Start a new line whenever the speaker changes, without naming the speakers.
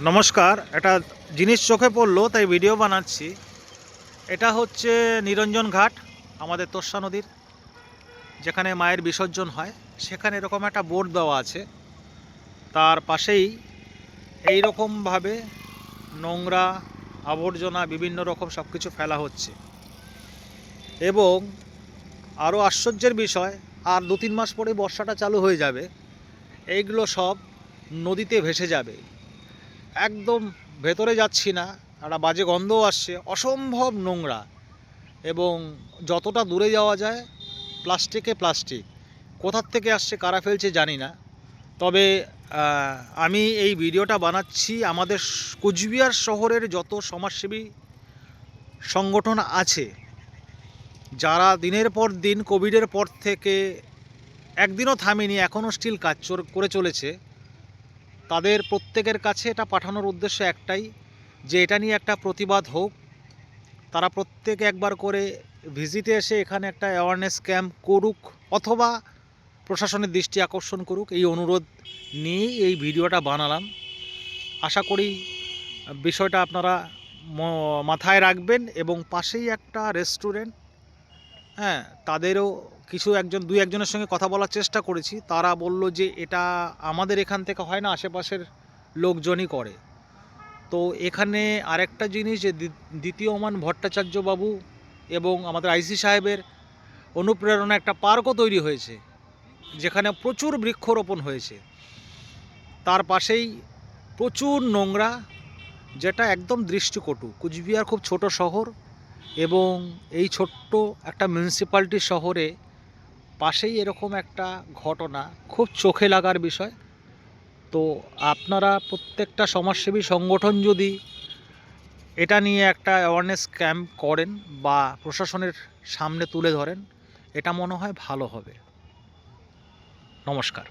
নমস্কার। একটা জিনিস চোখে পড়লো তাই ভিডিও বানাচ্ছি। এটা হচ্ছে নিরঞ্জন ঘাট, আমাদের তোর্ষা নদীর যেখানে মায়ের বিসর্জন হয়। সেখানে এরকম একটা বোর্ড দেওয়া আছে, তার পাশেই এই রকমভাবে নোংরা আবর্জনা বিভিন্ন রকম সব কিছু ফেলা হচ্ছে। এবং আরও আশ্চর্যের বিষয়, আর 2-3 মাস পরে বর্ষাটা চালু হয়ে যাবে, এইগুলো সব নদীতে ভেসে যাবে। একদম ভেতরে যাচ্ছি না, একটা বাজে গন্ধও আসছে, অসম্ভব নোংরা। এবং যতটা দূরে যাওয়া যায় প্লাস্টিকে প্লাস্টিক, কোথার থেকে আসছে কারা ফেলছে জানি না। তবে আমি এই ভিডিওটা বানাচ্ছি আমাদের কুচবিহার শহরের যত সমাজসেবী সংগঠন আছে, যারা দিনের পর দিন কোভিডের পর থেকে একদিনও থামেনি, এখনও স্টিল কাজ করে চলেছে, তাদের প্রত্যেকের কাছে এটা পাঠানোর উদ্দেশ্য একটাই, যে এটা নিয়ে একটা প্রতিবাদ হোক। তারা প্রত্যেকে একবার করে ভিজিটে এসে এখানে একটা অ্যাওয়ারনেস ক্যাম্প করুক, অথবা প্রশাসনের দৃষ্টি আকর্ষণ করুক। এই অনুরোধ নিয়েই এই ভিডিওটা বানালাম। আশা করি বিষয়টা আপনারা মাথায় রাখবেন। এবং পাশেই একটা রেস্টুরেন্ট, হ্যাঁ, তাদেরও দুই একজনের সঙ্গে কথা বলার চেষ্টা করেছি। তারা বলল যে এটা আমাদের এখান থেকে হয় না, আশেপাশের লোকজনই করে। তো এখানে আরেকটা জিনিস, যে দ্বিতীয়মান ভট্টাচার্য বাবু এবং আমাদের আইসি সাহেবের অনুপ্রেরণা একটা পার্কও তৈরি হয়েছে, যেখানে প্রচুর বৃক্ষরোপণ হয়েছে। তার পাশেই প্রচুর নোংরা, যেটা একদম দৃষ্টিকটু। কুচবিহার খুব ছোট শহর, এবং এই ছোট্ট একটা মিউনিসিপ্যালিটি শহরে পাশেই এরকম একটা ঘটনা খুব চোখে লাগার বিষয়। তো আপনারা প্রত্যেকটা সমাজসেবী সংগঠন যদি এটা নিয়ে একটা অ্যাওয়ারনেস ক্যাম্প করেন বা প্রশাসনের সামনে তুলে ধরেন, এটা মনে হয় ভালো হবে। নমস্কার।